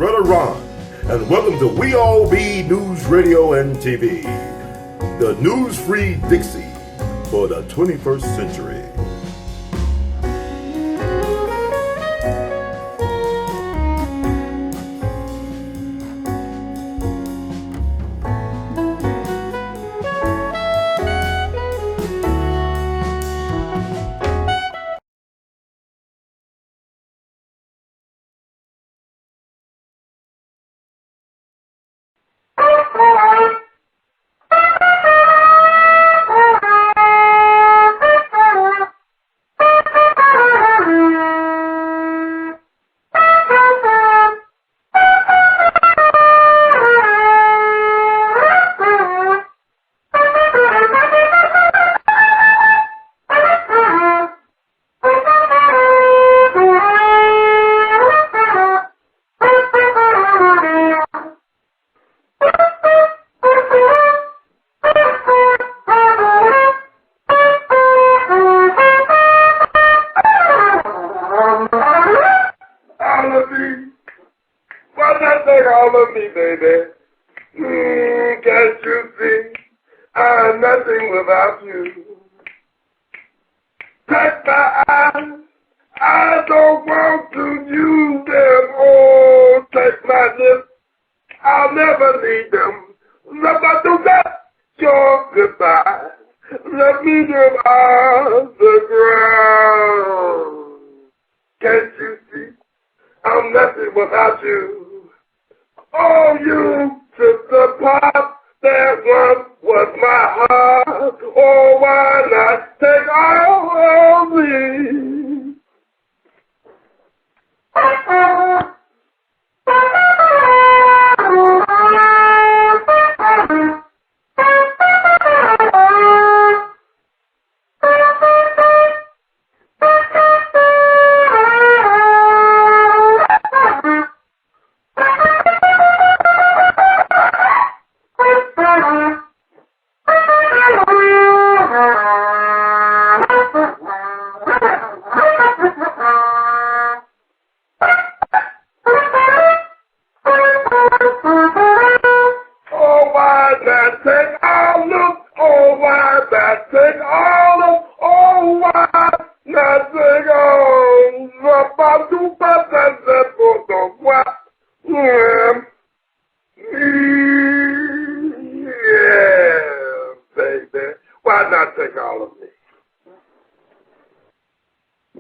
Brother Ron, and welcome to We All Be News Radio and TV, the news-free Dixie for the 21st century.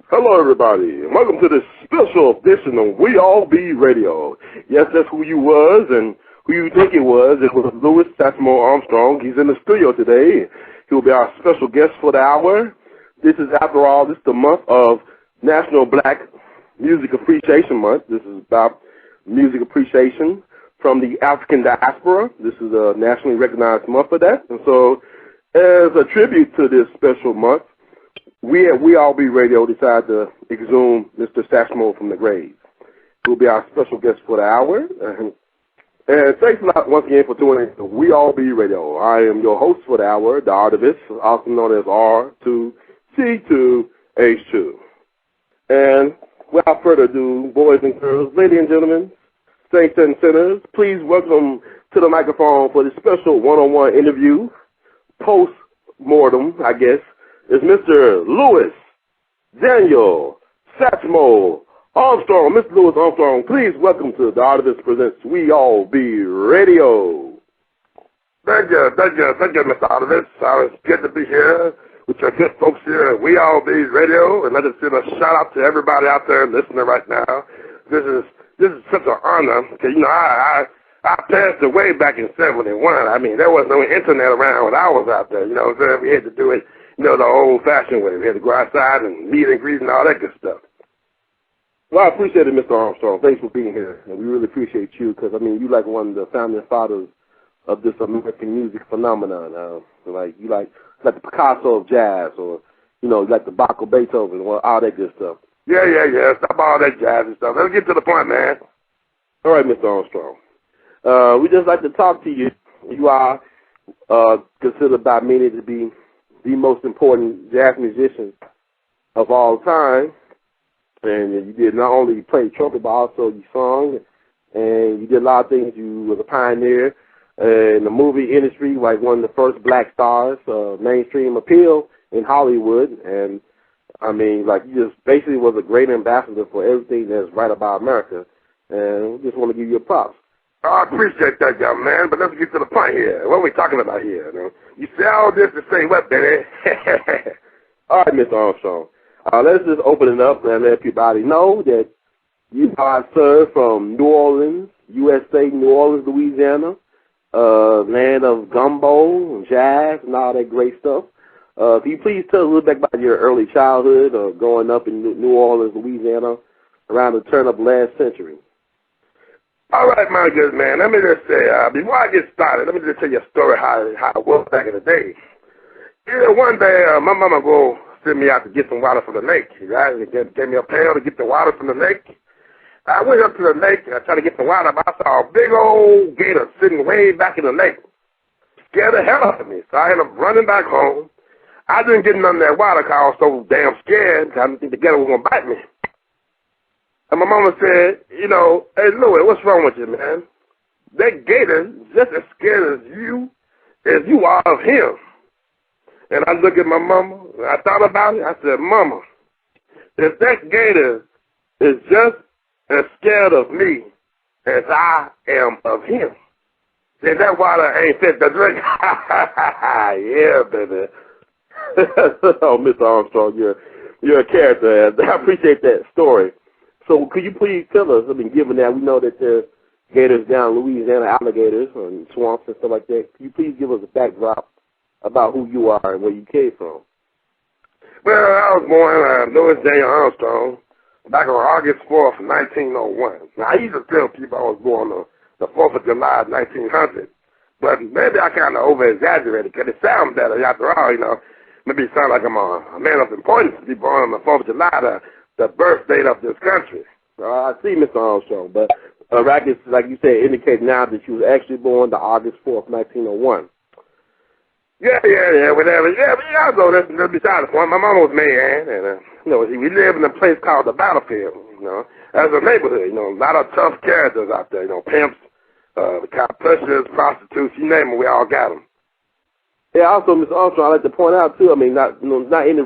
Hello, everybody, and welcome to this special edition of We All Be Radio. Yes, that's who you was and who you think it was. It was Louis Satchmo Armstrong. He's in the studio today. He will be our special guest for the hour. This is, after all, this is the month of National Black Music Appreciation Month. This is about music appreciation from the African diaspora. This is a nationally recognized month for that. And so, as a tribute to this special month, we at We All Be Radio decided to exhume Mr. Satchmo from the grave. He will be our special guest for the hour. And thanks a lot once again for tuning in to We All Be Radio. I am your host for the hour, the artivist, also known as R2C2H2. And without further ado, boys and girls, ladies and gentlemen, saints and sinners, please welcome to the microphone for this special one-on-one interview, post-mortem, I guess, is Mr. Louis Daniel Satchmo Armstrong. Mr. Louis Armstrong, please welcome to the Artivist Presents We All Be Radio. Thank you, Mr. Artivist. It's good to be here with your good folks here at We All Be Radio, and let us send a shout out to everybody out there listening right now. This is such an honor because I passed away back in '71. I mean, there was no internet around when I was out there. You know what I'm saying? We had to do it, the old-fashioned way. We had to go outside and meet and greet and all that good stuff. Well, I appreciate it, Mr. Armstrong. Thanks for being here. And we really appreciate you because, you're like one of the founding fathers of this American music phenomenon. You like the Picasso of jazz, or, like the Bach or Beethoven, or all that good stuff. Yeah. Stop all that jazz and stuff. Let's get to the point, man. All right, Mr. Armstrong. We just like to talk to you. You are considered by many to be the most important jazz musician of all time. And you did not only play trumpet, but also you sung and you did a lot of things. You was a pioneer in the movie industry, like one of the first black stars, mainstream appeal in Hollywood, and I mean, like, you just basically was a great ambassador for everything that's right about America, and we just want to give you a props. I appreciate that, young man, but let's get to the point here. What are we talking about here? You say all this to say what, Benny? All right, Mr. Armstrong. Let's just open it up and let everybody know that you are served from New Orleans, USA, New Orleans, Louisiana, land of gumbo and jazz and all that great stuff. Can you please tell us a little bit about your early childhood or growing up in New Orleans, Louisiana, around the turn of last century? All right, my good man. Let me just say, before I get started, let me just tell you a story how it was back in the day. One day, my mama go send me out to get some water from the lake. Right? Gave me a pail to get the water from the lake. I went up to the lake and I tried to get the water, but I saw a big old gator sitting way back in the lake. Scared the hell out of me. So I ended up running back home. I didn't get none of that water because I was so damn scared. I didn't think the gator was going to bite me. And my mama said, hey, Louis, what's wrong with you, man? That gator is just as scared as you are of him. And I looked at my mama. I thought about it. I said, Mama, if that gator is just as scared of me as I am of him, then that water ain't fit to drink. Yeah, baby. Oh, Mr. Armstrong, you're a character. I appreciate that story. So could you please tell us, given that we know that there's gators down in Louisiana, alligators and swamps and stuff like that, could you please give us a backdrop about who you are and where you came from? Well, I was born Louis J. Armstrong back on August 4th, 1901. Now, I used to tell people I was born on the 4th of July, 1900, but maybe I kind of over-exaggerated because it sounds better after all, Maybe it sounds like I'm a man of importance to be born on the 4th of July, the birth date of this country. I see, Mr. Armstrong, but records, like you said, indicate now that you was actually born the August 4th, 1901. Yeah, whatever. Yeah, but I know that's beside the point. My mama was Mayan, and, we live in a place called the Battlefield, as a neighborhood, a lot of tough characters out there, pimps, cop pushers, prostitutes, you name them, we all got them. Yeah, also, Mr. Armstrong, I'd like to point out, too, not any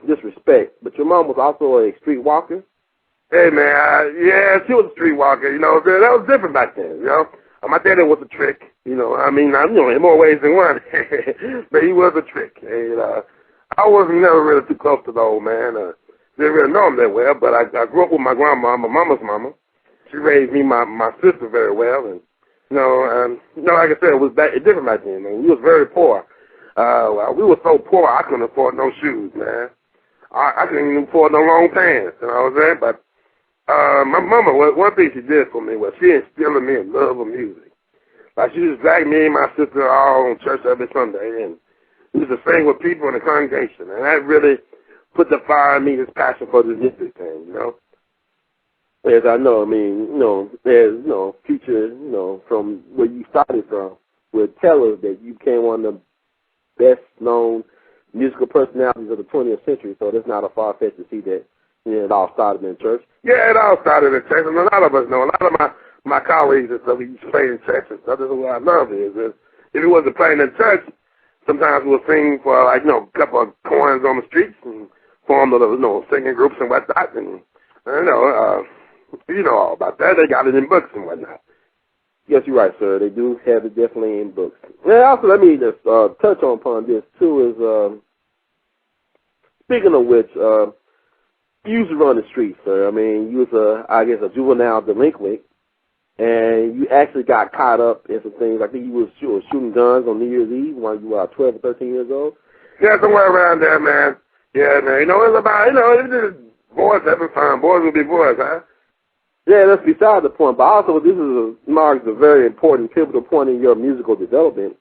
disrespect, but your mom was also a street walker? Hey, man, yeah, she was a street walker, that was different back then, My daddy was a trick, in more ways than one, but he was a trick, and I wasn't never really too close to the old man, didn't really know him that well, but I grew up with my grandma, my mama's mama. She raised me, my sister very well, and like I said, it was different back then, man. We was very poor. We were so poor, I couldn't afford no shoes, man. I couldn't even afford no long pants, you know what I'm saying? But my mama, one thing she did for me was she instilled in me a love of music. Like, she just dragged me and my sister all on church every Sunday, and we used to sing with people in the congregation, and that really put the fire in me, this passion for this music thing, As I know, there's, future, from where you started from, would tell us that you became one of the best-known musical personalities of the 20th century, so that's not a far-fetched to see that it all started in church. Yeah, it all started in church, and a lot of us know. A lot of my colleagues and stuff, we used to play in church and stuff. That's what I love is if it wasn't playing in church, sometimes we'll sing for, a couple of coins on the streets and form singing groups and whatnot, and, you know all about that. They got it in books and whatnot. Yes, you're right, sir. They do have it definitely in books. And also, let me just touch upon this, too, is, speaking of which, you used to run the streets, sir. You was, a juvenile delinquent, and you actually got caught up in some things. I think you was shooting guns on New Year's Eve when you were 12 or 13 years old. Yeah, somewhere around there, man. Yeah, man. It's about, it's just boys having fun. Boys will be boys, huh? Yeah, that's beside the point. But also, this marks a very important, pivotal point in your musical development.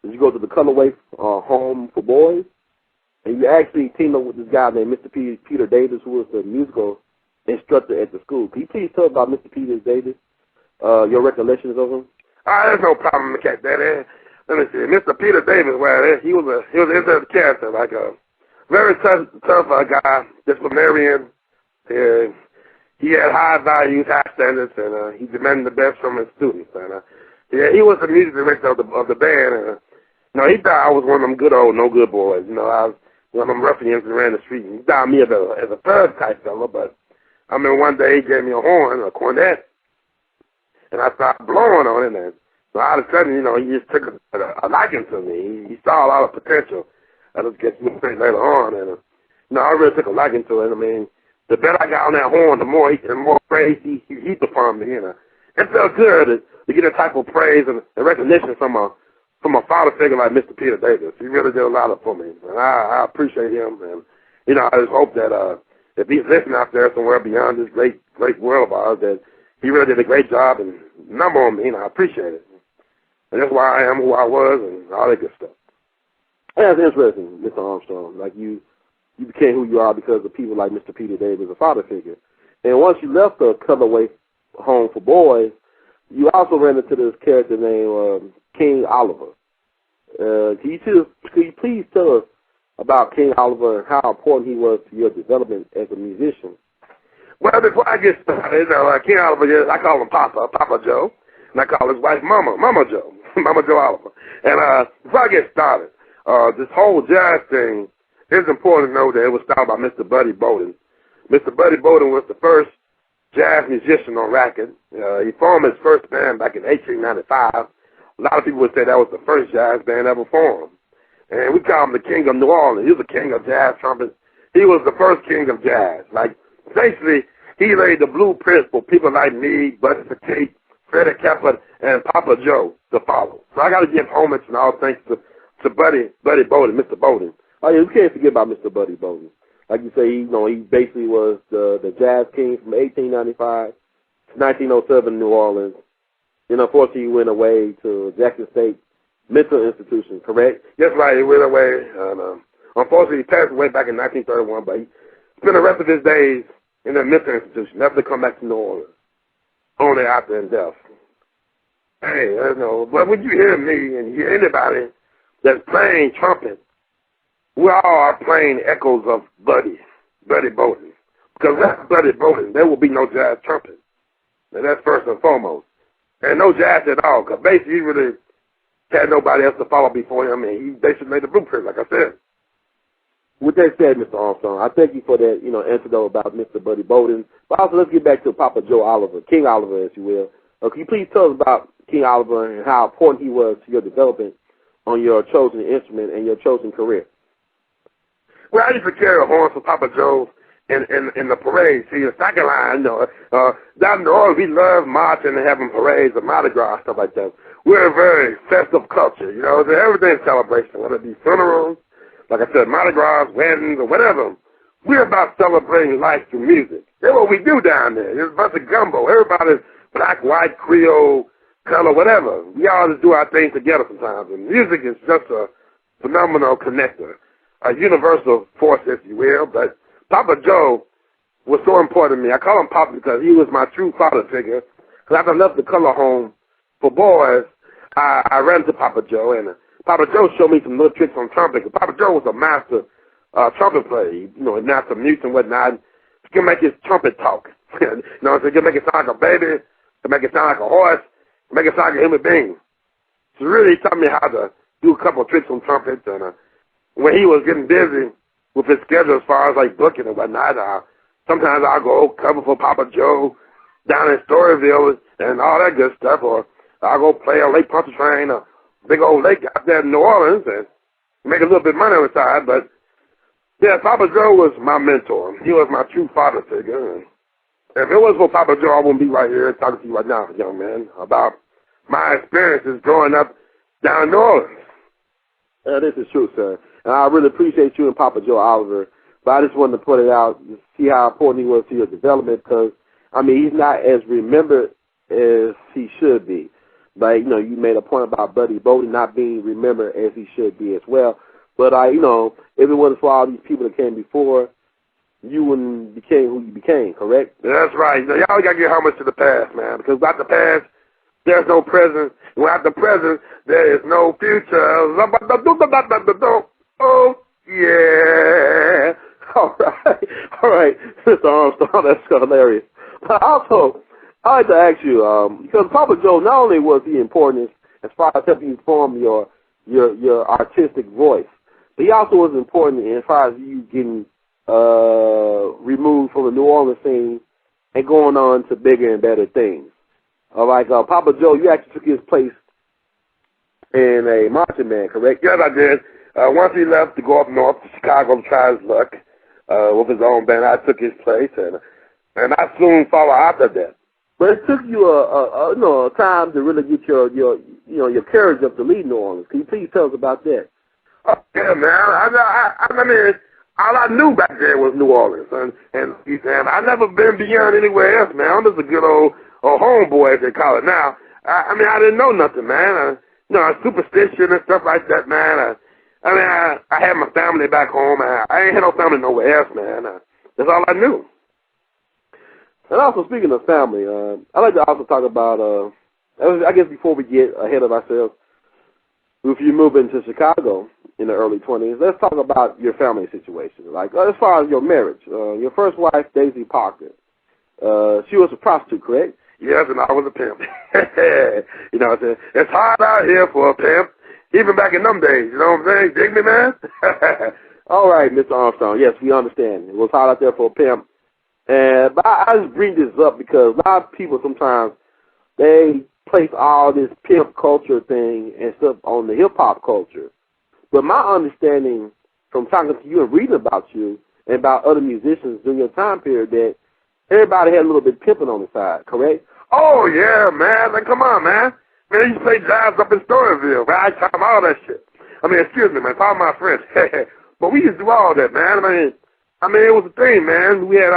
You go to the Colorway Home for Boys, and you actually teamed up with this guy named Mr. Peter Davis, who was the musical instructor at the school. Can you please tell about Mr. Peter Davis, your recollections of him? There's no problem with that. Let me see. Mr. Peter Davis, he was a character, like a very tough guy, disciplinarian. he had high values, high standards, and he demanded the best from his students. And yeah, he was the music director of the band. And he thought I was one of them good old no good boys. I was one of them ruffians that ran the street. He thought me as a thug type fella, but I mean, one day he gave me a horn, a cornet, and I started blowing on it. And so all of a sudden, he just took a liking to me. He saw a lot of potential. I'll just get to it later on. And I really took a liking to it. I mean, the better I got on that horn, the more praise he performed me. It felt good to get that type of praise and recognition from a father figure like Mr. Peter Davis. He really did a lot for me, and I appreciate him. And I just hope that if he's listening out there somewhere beyond this great world of ours, that he really did a great job and number on me. I appreciate it, and that's why I am who I was and all that good stuff. And it's interesting, Mr. Armstrong. Like you became who you are because of people like Mr. Peter Davis, a father figure. And once you left the colorway home for boys, you also ran into this character named King Oliver. Can you please tell us about King Oliver and how important he was to your development as a musician? Well, before I get started, King Oliver, I call him Papa Joe, and I call his wife Mama Joe, Mama Joe Oliver. And before I get started, this whole jazz thing, it's important to know that it was started by Mr. Buddy Bowden. Mr. Buddy Bowden was the first jazz musician on record. He formed his first band back in 1895. A lot of people would say that was the first jazz band ever formed. And we call him the King of New Orleans. He was the king of jazz trumpets. He was the first king of jazz. Like, basically, he laid the blueprint for people like me, Buddy Petit, Freddie Kepler, and Papa Joe to follow. So I got to give homage and all thanks to Buddy Bowden, Mr. Bowden. Oh, yeah, we can't forget about Mr. Buddy Bowden. Like you say, he basically was the jazz king from 1895 to 1907 in New Orleans. Then, unfortunately, he went away to Jackson State Mental Institution, correct? Yes, right. He went away. And, unfortunately, he passed away back in 1931, but he spent the rest of his days in the mental institution, never to come back to New Orleans, only after his death. Hey, but when you hear me and hear anybody that's playing trumpet, we all are playing echoes of Buddy Bowden. Because without Buddy Bowden, there will be no jazz trumpet. And that's first and foremost. And no jazz at all, because basically he really had nobody else to follow before him, and he basically made the blueprint, like I said. With that said, Mr. Armstrong, I thank you for that, anecdote about Mr. Buddy Bowden. But also, let's get back to Papa Joe Oliver, King Oliver, as you will. Can you please tell us about King Oliver and how important he was to your development on your chosen instrument and your chosen career? Well, I used to carry a horn for Papa Joe in the parade. See, the second line, down in New Orleans, we love marching and having parades and Mardi Gras, stuff like that. We're a very festive culture, so everything's celebration, whether it be funerals, like I said, Mardi Gras, weddings, or whatever. We're about celebrating life through music. That's what we do down there. It's a bunch of gumbo. Everybody's black, white, Creole, color, whatever. We all just do our thing together sometimes. And music is just a phenomenal connector, a universal force, if you will. But Papa Joe was so important to me. I call him Papa because he was my true father figure. Because after I left the color home for boys, I ran to Papa Joe, and Papa Joe showed me some little tricks on trumpet. Because Papa Joe was a master trumpet player. He announced some mutes and whatnot. He can make his trumpet talk. So he can make it sound like a baby, he can make it sound like a horse, he can make it sound like a human being. So really, he taught me how to do a couple of tricks on trumpets. And when he was getting busy with his schedule as far as like booking and whatnot, sometimes I'll go cover for Papa Joe down in Storyville and all that good stuff, or I'll go play a Lake Pontchartrain, a big old lake out there in New Orleans, and make a little bit of money on the side. But yeah, Papa Joe was my mentor. He was my true father figure. And if it wasn't for Papa Joe, I wouldn't be right here talking to you right now, young man, about my experiences growing up down in New Orleans. This is true, sir. And I really appreciate you and Papa Joe Oliver. But I just wanted to put it out to see how important he was to your development because, he's not as remembered as he should be. But, you made a point about Buddy Bowden not being remembered as he should be as well. But, if it wasn't for all these people that came before, you wouldn't became who you became, correct? That's right. Y'all got to get homage to the past, man, because without the past, there's no present. Without the present, there is no future. Oh, yeah. All right. Mr. Armstrong, that's hilarious. Also, I'd like to ask you, because Papa Joe, not only was he important as far as helping you form your artistic voice, but he also was important as far as you getting removed from the New Orleans scene and going on to bigger and better things. Like Papa Joe, you actually took his place in a marching band, correct? Yes, I did. Once he left to go up north to Chicago to try his luck with his own band, I took his place, and I soon followed after that. But it took you a time to really get your courage up to lead New Orleans. Can you please tell us about that? Oh, yeah, man. I mean, all I knew back then was New Orleans, and I never been beyond anywhere else, man. I'm just a good old homeboy, as they call it now. I mean, I didn't know nothing, man. Superstition and stuff like that, man. I had my family back home. I ain't had no family nowhere else, man. That's all I knew. And also, speaking of family, I'd like to also talk about, I guess before we get ahead of ourselves, if you move into Chicago in the early 20s, let's talk about your family situation. Like, as far as your marriage, your first wife, Daisy Parker, she was a prostitute, correct? Yes, and I was a pimp. You know what I'm saying? It's hard out here for a pimp, even back in them days. You know what I'm saying? Dig me, man? All right, Mr. Armstrong. Yes, we understand. It was hard out there for a pimp. But I just bring this up because a lot of people sometimes, they place all this pimp culture thing and stuff on the hip-hop culture. But my understanding from talking to you and reading about you and about other musicians during your time period that everybody had a little bit pimping on the side, correct? Oh, yeah, man. Like, come on, man. Man, I used to play jazz up in Storyville, ragtime, all that shit. I mean, excuse me, man. Pardon my French. But we used to do all that, man. I mean, it was a thing, man. We had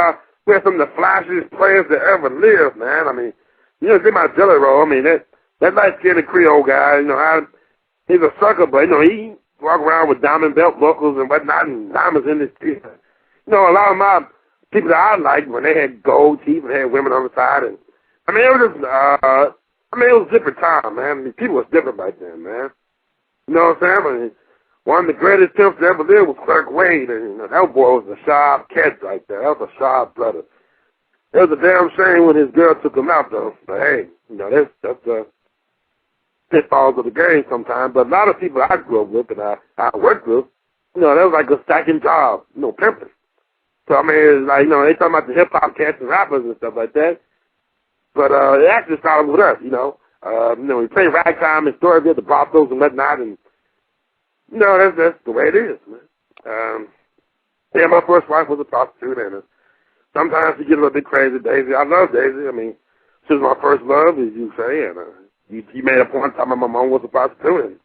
some of the flashiest players that ever lived, man. I mean, you know, did my jelly roll. I mean, that light-skinned Creole guy, he's a sucker, but, he walk around with diamond belt buckles and whatnot and diamonds in his teeth. A lot of my people that I liked when they had gold teeth and had women on the side. And I mean, it was just, it was a different time, man. I mean, people was different back then, man. You know what I'm saying? I mean, one of the greatest pimps that ever lived was Clark Wade, and that boy was a sharp cat right there. That was a sharp brother. It was a damn shame when his girl took him out, though. But hey, that's the pitfalls of the game sometimes. But a lot of people I grew up with and I worked with, that was like a stacking job, pimping. So, I mean, it's like, they talking about the hip-hop cats and rappers and stuff like that. But it actually started with us, we played ragtime in Storyville, the brothels and whatnot, and, that's the way it is, man. Yeah, my first wife was a prostitute, and sometimes she get a little bit crazy, Daisy. I love Daisy. I mean, she was my first love, as you say, and you made a point telling me my mom was a prostitute,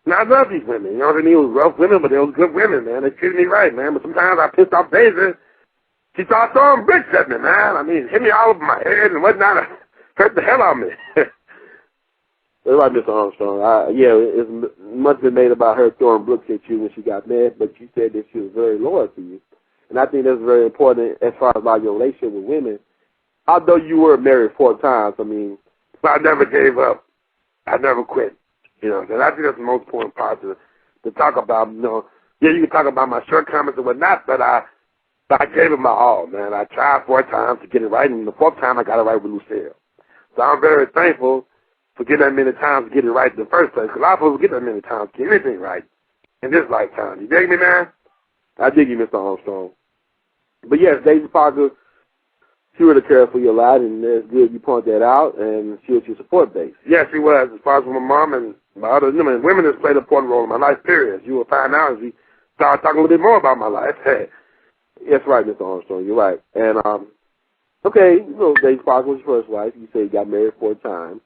and I love these women. You know what I mean? It was rough women, but they was good women, man. They treated me right, man. But sometimes I pissed off Daisy. She started throwing bricks at me, man. I mean, hit me all over my head and whatnot. Hurt the hell out of me. That's like Mr. Armstrong. It must have been made about her throwing bricks at you when she got mad, but you said that she was very loyal to you. And I think that's very important as far as like your relationship with women. Although you were married 4 times, I mean, I never gave up. I never quit. And I think that's the most important part to talk about. Yeah, you can talk about my shortcomings and whatnot, but I gave it my all, man. I tried 4 times to get it right, and the 4th time I got it right with Lucille. So I'm very thankful for getting that many times to get it right in the first place, because a lot of folks get that many times to get anything right in this lifetime. You dig me, man? I dig you, Mr. Armstrong. But yes, Daisy Parker, she really cared for you a lot, and it's good you point that out, and she was your support base. Yes, she was, as far as my mom and my other women has played an important role in my life, period. You will find out as we start talking a little bit more about my life. That's right, Mr. Armstrong. You're right. And, okay, Daisy Parker was your first wife. You say you got married 4 times.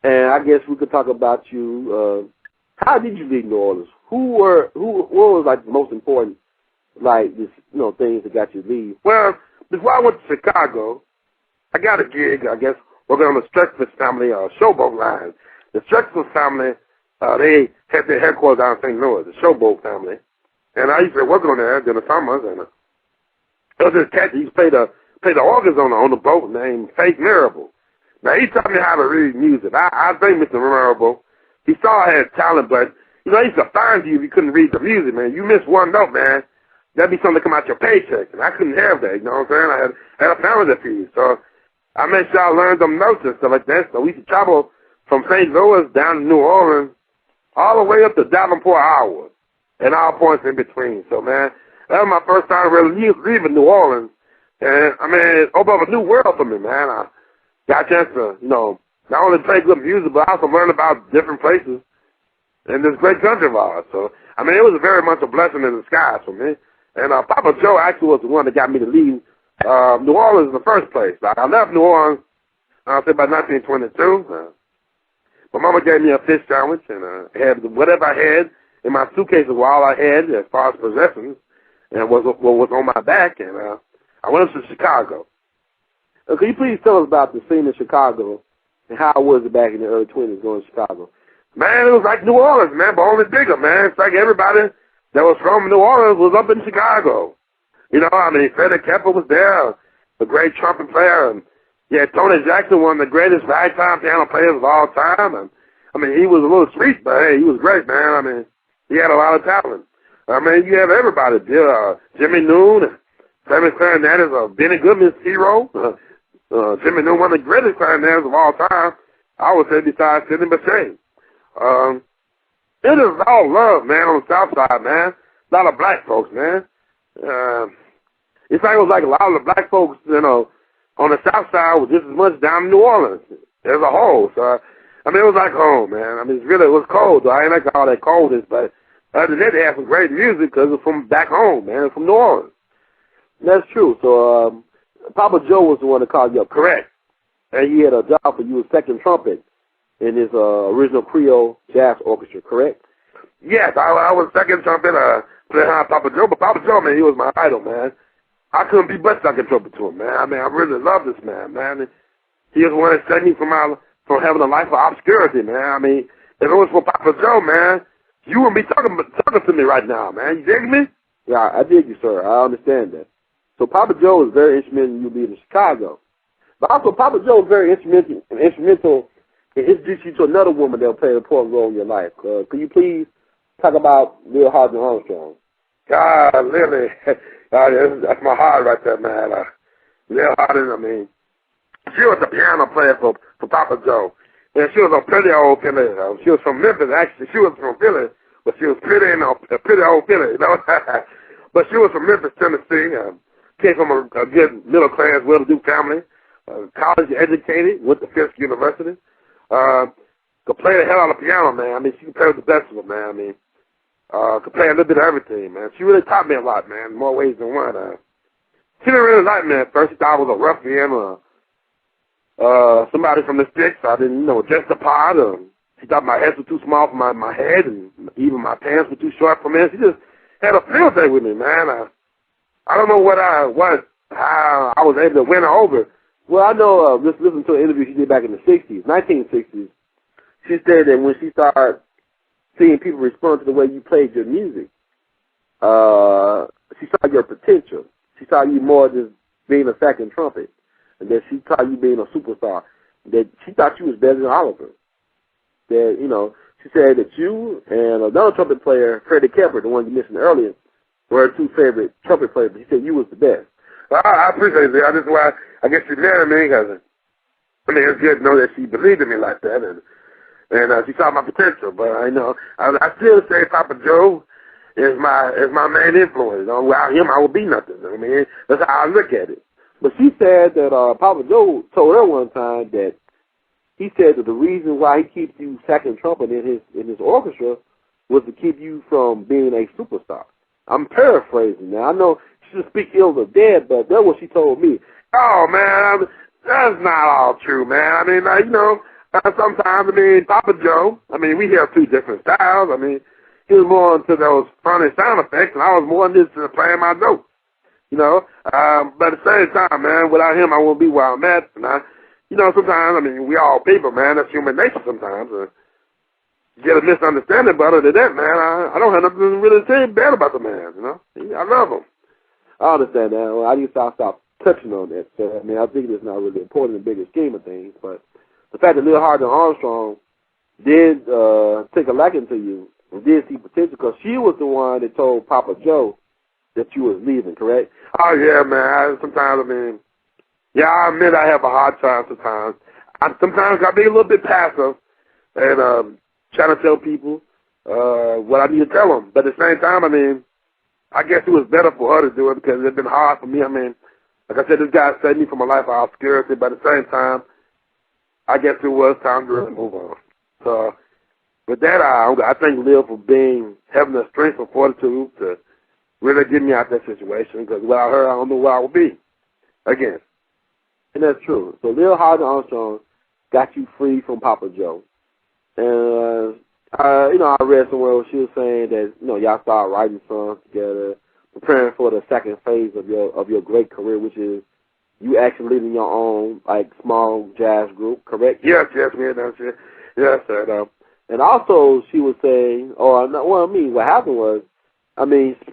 And I guess we could talk about you. How did you leave New Orleans? What was, like, the most important, like, this, things that got you to leave? Well, before I went to Chicago, I got a gig, I guess, working on the Stretchford family showboat line. The Stretchford family, they had their headquarters down in St. Louis, the showboat family. And I used to work on there during the summers, and there was this cat that used to play the organs on the boat named Faith Mirable. Now, he taught me how to read music. I think Mr. Mirable, he saw I had talent, but, he used to find you if you couldn't read the music, man. You missed one note, man. that'd be something to come out your paycheck, and I couldn't have that, you know what I'm saying? I had a family to feed, so I made sure I learned them notes and stuff like that. So we used to travel from St. Louis down to New Orleans, all the way up to Davenport, Iowa, and all points in between. So, man, that was my first time really leaving New Orleans. And, I mean, it opened up a new world for me, man. I got a chance to, you know, not only play good music, but also learn about different places in this great country of ours. So, I mean, it was very much a blessing in disguise for me. And Papa Joe actually was the one that got me to leave New Orleans in the first place. I left New Orleans, I'll say about 1922. My mama gave me a fish sandwich, and had whatever I had in my suitcase was all I had as far as possessions, and what was on my back. And I went up to Chicago. Can you please tell us about the scene in Chicago and how it was back in the early 20s going to Chicago? Man, it was like New Orleans, man, but only bigger, man. It's like everybody that was from New Orleans was up in Chicago. You know, I mean, Freddie Kemper was there, the great trumpet player, and yeah, Tony Jackson, one of the greatest ragtime piano players of all time. And I mean, he was a little street, but hey, he was great, man. I mean, he had a lot of talent. I mean, you have everybody there. Jimmy Noon, famous clarinetist, Benny Goodman's hero. Jimmy Noon, one of the greatest clarinetists of all time. I would say besides Sidney Bechet. It is all love, man, on the South Side, man. A lot of black folks, man. It's like it was like a lot of the black folks, you know, on the South Side was just as much down in New Orleans as a whole. So, I mean, it was like home, man. I mean, it was cold, though. I ain't like all that coldness, but other than that, they had some great music because it was from back home, man, from New Orleans. That's true. So, Papa Joe was the one that called you up. Correct. And he had a job for you as second trumpet in his original Creole Jazz Orchestra, correct? Yes, I was second trumpet, playing behind Papa Joe, but Papa Joe, man, he was my idol, man. I couldn't be but second trumpet to him, man. I mean, I really love this man, man. He was the one that saved me from having a life of obscurity, man. I mean, if it was for Papa Joe, man, you wouldn't be talking to me right now, man. You dig me? Yeah, I dig you, sir. I understand that. So Papa Joe was very instrumental in you being in Chicago. But also, Papa Joe was very instrumental in introducing you to another woman that will play an important role in your life. Could you please talk about Lil Hardin Armstrong? God, Lily. That's my heart right there, man. Lil Hardin, I mean, she was a piano player for Papa Joe. And she was a pretty old Philly. She was from Memphis, actually. She was from Philly, but she was pretty old Philly, you know. But she was from Memphis, Tennessee. Came from a good middle-class, well-to-do family. College educated, went to Fisk University. Could play the hell out of piano, man. I mean, she could play with the best of them, man. I mean, could play a little bit of everything, man. She really taught me a lot, man, in more ways than one. She didn't really like me at first. She thought I was a ruffian or somebody from the sticks. I didn't, dress the part. She thought my head was too small for my head, and even my pants were too short for me. She just had a field day with me, man. I don't know how I was able to win her over. Well, I know, just listening to an interview she did back in the 1960s, she said that when she started seeing people respond to the way you played your music, she saw your potential. She saw you more just being a second trumpet, and that she saw you being a superstar. That she thought you was better than Oliver. That, she said that you and another trumpet player, Freddie Kemper, the one you mentioned earlier, were her two favorite trumpet players, but she said you was the best. Well, I appreciate it. That's why I guess she married me, because it's good to know that she believed in me like that, and she saw my potential. But I still say Papa Joe is my main influence. Without him, I would be nothing. I mean, that's how I look at it. But she said that Papa Joe told her one time that he said that the reason why he keeps you second trumpet in his orchestra was to keep you from being a superstar. I'm paraphrasing now. I know she should speak ill of the dead, but that's what she told me. Oh, man, that's not all true, man. I mean, sometimes, Papa Joe, we have two different styles. He was more into those funny sound effects, and I was more into playing my notes, But at the same time, man, without him, I wouldn't be where I'm at. And sometimes, we all people, man. That's human nature sometimes. Get a misunderstanding, but other than that, man, I don't have nothing really to say bad about the man, I love him. I understand that. Well, I need to stop touching on that. So, I think it's not really important in the bigger scheme of things, but the fact that Lil Hardin Armstrong did take a liking to you and did see potential, because she was the one that told Papa Joe that you was leaving, correct? Oh, yeah, man. Sometimes, I mean, yeah, I admit I have a hard time sometimes. Sometimes I be a little bit passive and trying to tell people what I need to tell them. But at the same time, I mean, I guess it was better for her to do it because it's been hard for me. I mean, like I said, this guy saved me from a life of obscurity, but at the same time, I guess it was time to really move on. So with that, I thank Lil for having the strength and fortitude to really get me out of that situation, because without her, I don't know where I would be again. And that's true. So Lil Hardin Armstrong got you free from Papa Joe. And, I read somewhere where she was saying that, y'all started writing songs together, preparing for the second phase of your great career, which is you actually leading your own, like, small jazz group, correct? Yes, man, that's it. Yes, sir. And also, she was saying, what happened was,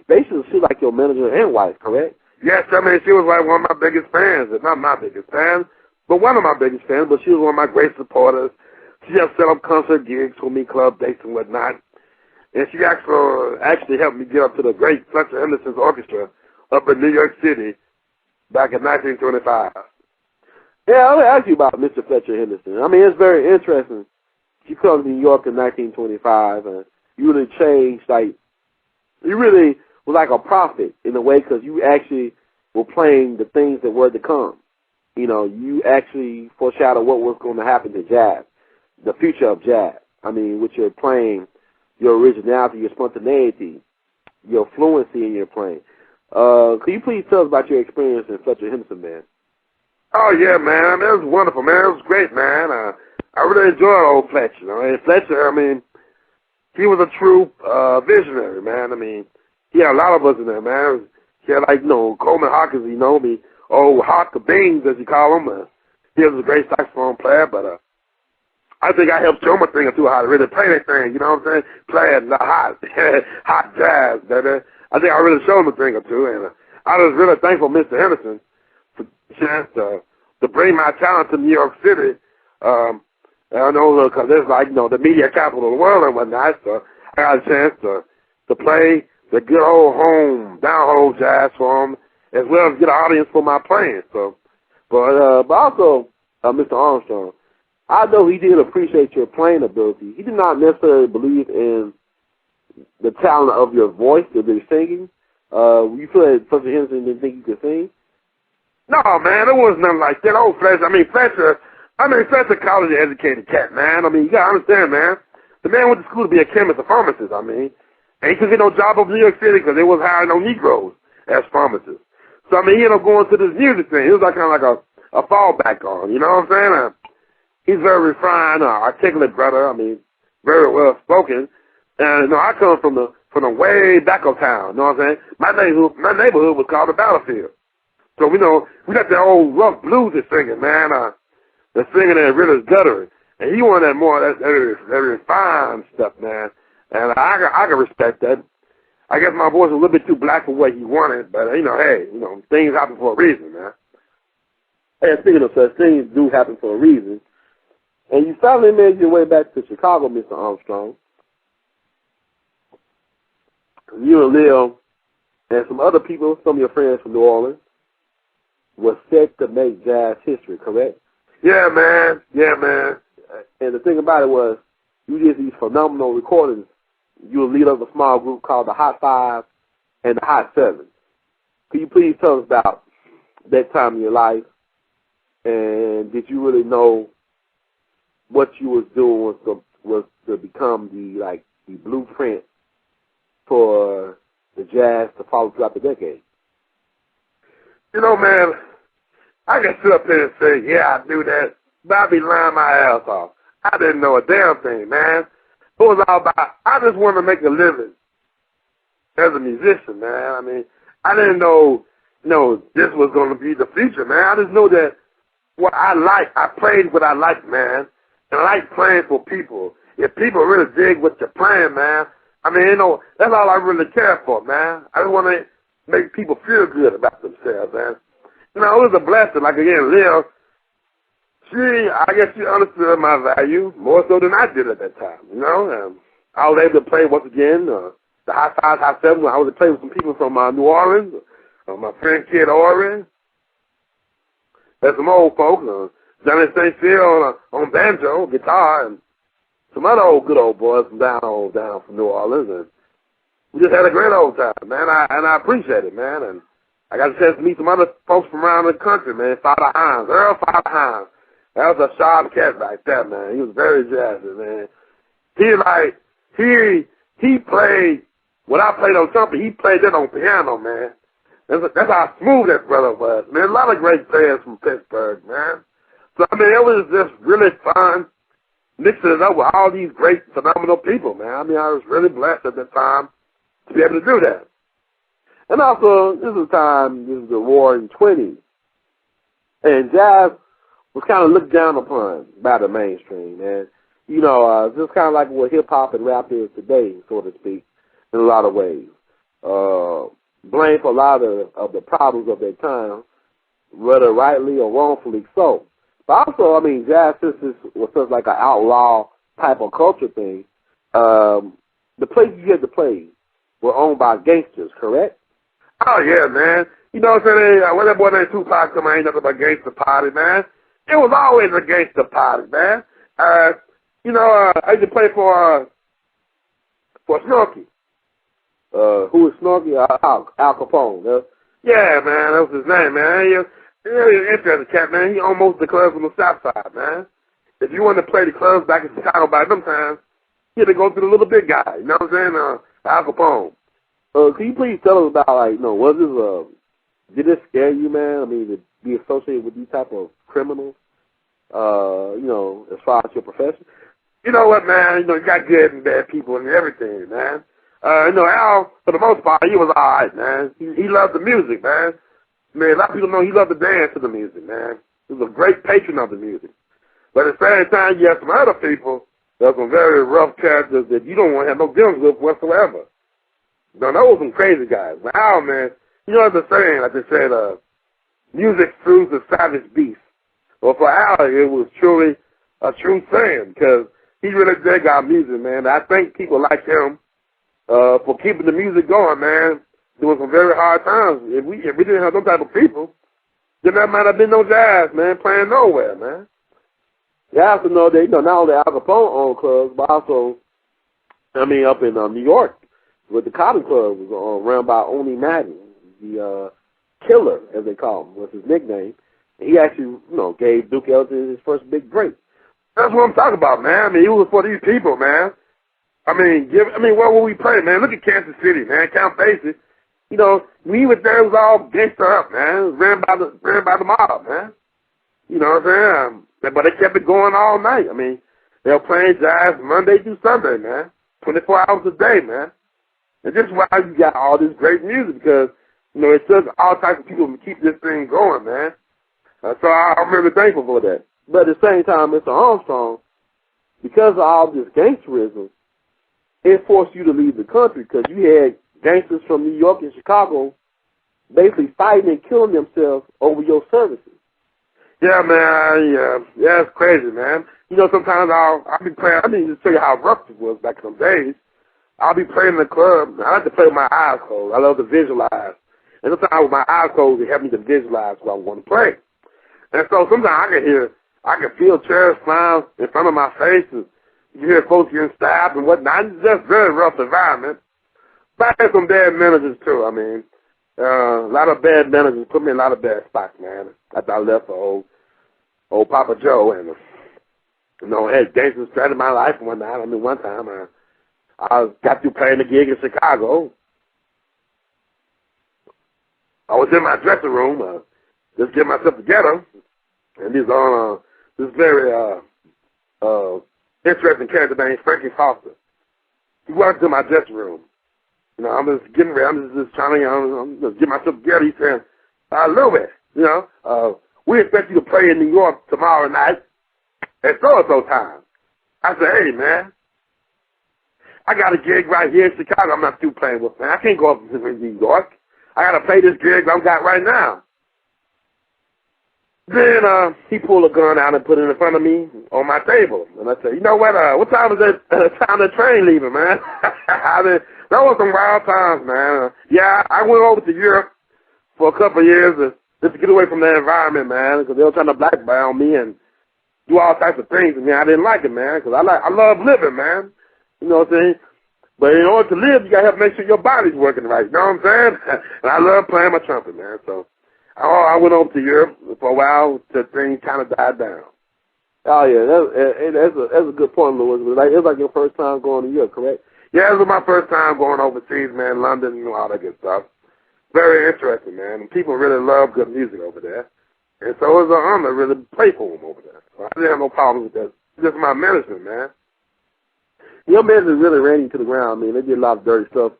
basically she's like your manager and wife, correct? Yes, she was like one of my biggest fans. Not my biggest fan, but one of my biggest fans. But she was one of my great supporters. She just set up concert gigs for me, club dates and whatnot. And she actually helped me get up to the great Fletcher Henderson's orchestra up in New York City back in 1925. Yeah, I want to ask you about Mr. Fletcher Henderson. It's very interesting. She comes to New York in 1925, and you really changed, you really were like a prophet in a way, because you actually were playing the things that were to come. You actually foreshadowed what was going to happen to jazz, the future of jazz. With your playing, your originality, your spontaneity, your fluency in your playing. Could you please tell us about your experience in Fletcher Henderson, man? Oh, yeah, man. It was wonderful, man. It was great, man. I really enjoyed old Fletcher. Fletcher, he was a true visionary, man. He had a lot of us in there, man. He had, Coleman Hawkins, Hawk Beans, as you call him. He was a great saxophone player, but I think I helped show him a thing or two how to really play that thing, you know what I'm saying? Play it hot jazz, baby. I think I really showed him a thing or two, and I was really thankful Mr. Henderson for the chance to bring my talent to New York City. I know, because it's the media capital of the world and whatnot, so I got a chance to play the good old down-home jazz for him, as well as get an audience for my playing. So, but also, Mr. Armstrong, I know he did appreciate your playing ability. He did not necessarily believe in the talent of your voice, of your singing. You feel that Fletcher Henderson didn't think you could sing? No, man, it wasn't nothing like that. Oh, Fletcher, Fletcher college-educated cat, man. You got to understand, man. The man went to school to be a chemist, a pharmacist, and he couldn't get no job over New York City because they was hiring no Negroes as pharmacists. So, he ended up going to this music thing. It was kind of like a fallback on, you know what I'm saying? He's very refined, articulate brother, very well-spoken. And, I come from the way back of town, you know what I'm saying? My neighborhood was called the Battlefield. So, we got that old rough bluesy singing, man. The singing that really is guttering. And he wanted that more, that refined stuff, man. And I can respect that. I guess my voice was a little bit too black for what he wanted, but, things happen for a reason, man. And speaking of such, things do happen for a reason. And you finally made your way back to Chicago, Mr. Armstrong. You and Lil and some other people, some of your friends from New Orleans, were set to make jazz history, correct? Yeah, man. And the thing about it was, you did these phenomenal recordings. You were leader of a small group called the Hot Five and the Hot Seven. Could you please tell us about that time in your life? And did you really know what you was doing was to become the blueprint for the jazz to follow throughout the decade? Man, I can sit up there and say, yeah, I do that, but I be lying my ass off. I didn't know a damn thing, man. It was all about, I just wanted to make a living as a musician, man. I didn't know, this was going to be the future, man. I just know that what I like, I played what I like, man. And I like playing for people. If people really dig what you're playing, man, that's all I really care for, man. I just want to make people feel good about themselves, man. It was a blessing. Like, again, Lil, I guess she understood my value more so than I did at that time, And I was able to play once again the high five, high seven. I was playing with some people from New Orleans. My friend Kid Oren. There's some old folks. Johnny St. Phil on banjo, guitar, and some other good old boys from down from New Orleans. And we just had a great old time, man. I appreciate it, man. And I got a chance to meet some other folks from around the country, man. Father Hines, Earl Father Hines. That was a sharp cat right there, man. He was very jazzy, man. He played, when I played on trumpet, he played that on piano, man. That's how smooth that brother was, man. A lot of great players from Pittsburgh, man. So, I mean, it was just really fun mixing it up with all these great, phenomenal people, man. I mean, I was really blessed at that time to be able to do that. And also, this is the Roaring 20s. And jazz was kind of looked down upon by the mainstream, man. You know, just kind of like what hip-hop and rap is today, so to speak, in a lot of ways. Blame for a lot of the problems of their time, whether rightly or wrongfully so. But also, I mean, jazz, since this was such like an outlaw type of culture thing, the places you had to play were owned by gangsters, correct? Oh, yeah, man. You know what I'm saying? When that boy named Tupac come, ain't nothing but gangster party, man. It was always a gangster party, man. You know, I used to play for Snorky. Who is Snorky? Al Capone. Yeah, man, that was his name, man. He's an interesting cat, man. He almost the clubs on the south side, man. If you wanted to play the clubs back in Chicago by them times, you had to go through the little big guy. You know what I'm saying? Al Capone. Can you please tell us about, like, you know, was this, did it scare you, man? I mean, to be associated with these type of criminals, you know, as far as your profession? You know what, man? You know, you got good and bad people and everything, man. You know, Al, for the most part, he was all right, man. He loved the music, man. I mean, a lot of people know he loved to dance to the music, man. He was a great patron of the music. But at the same time, you have some other people that are some very rough characters that you don't want to have no dealings with whatsoever. No, those were some crazy guys. But Al, man, you know what they're saying? Like they said, music soothes the savage beast. Well, for Al, it was truly a true saying because he really did got music, man. I think people like him for keeping the music going, man. There was some very hard times. If we didn't have those type of people, then there might have been no jazz, man, playing nowhere, man. You have to know that, you know, not only Al Capone owned clubs, but also, I mean, up in New York, with the Cotton Club was run by Oni Madden, the killer, as they call him, was his nickname. He actually, you know, gave Duke Ellington his first big break. That's what I'm talking about, man. I mean, it was for these people, man. I mean, where would we play, man? Look at Kansas City, man. Count Basie. You know, we were there, it was all gangster up, man. It was ran by the mob, man. You know what I'm saying? But they kept it going all night. I mean, they were playing jazz Monday through Sunday, man. 24 hours a day, man. And this is why you got all this great music because, you know, it took all types of people to keep this thing going, man. So I'm really thankful for that. But at the same time, Mr. Armstrong, because of all this gangsterism, it forced you to leave the country because you had gangsters from New York and Chicago basically fighting and killing themselves over your services. Yeah, man. Yeah, it's crazy, man. You know, sometimes I'll be playing. I mean, just tell you how rough it was back in them days. I'll be playing in the club. I like to play with my eyes closed. I love to visualize. And sometimes with my eyes closed, it helps me to visualize what I want to play. And so sometimes I can feel chairs flying in front of my face, and you hear folks getting stabbed and whatnot. It's just a very rough environment. But I had some bad managers, too. I mean, a lot of bad managers put me in a lot of bad spots, man. After I left for old Papa Joe, and, you know, had gangsters threatening my life and whatnot. I mean, one time I got through playing a gig in Chicago. I was in my dressing room, just getting myself together, and he's on this very interesting character named Frankie Foster. He walked into my dressing room. You know, I'm just getting ready. I'm just trying to, I'm just getting myself together. He said, Louis, you know, we expect you to play in New York tomorrow night at so-and-so time. I said, hey, man, I got a gig right here in Chicago I'm not through playing with, man. I can't go up to New York. I got to play this gig I've got right now. Then he pulled a gun out and put it in front of me on my table. And I said, you know what time is that time the train leaving, man? I mean, that was some wild times, man. Yeah, I went over to Europe for a couple of years just to get away from that environment, man, because they were trying to blackball me and do all types of things. And I didn't like it, man, because I love living, man. You know what I'm saying? But in order to live, you got to have to make sure your body's working right. You know what I'm saying? And I love playing my trumpet, man. So I went over to Europe for a while till things kind of died down. Oh, yeah, that's a good point, Louis. It was like your first time going to Europe, correct? Yeah, it was my first time going overseas, man, London and all that good stuff. Very interesting, man. And people really love good music over there. And so it was an honor to really play for them over there. So I didn't have no problem with that. Just my management, man. Your management really ran you to the ground. I mean, they did a lot of dirty stuff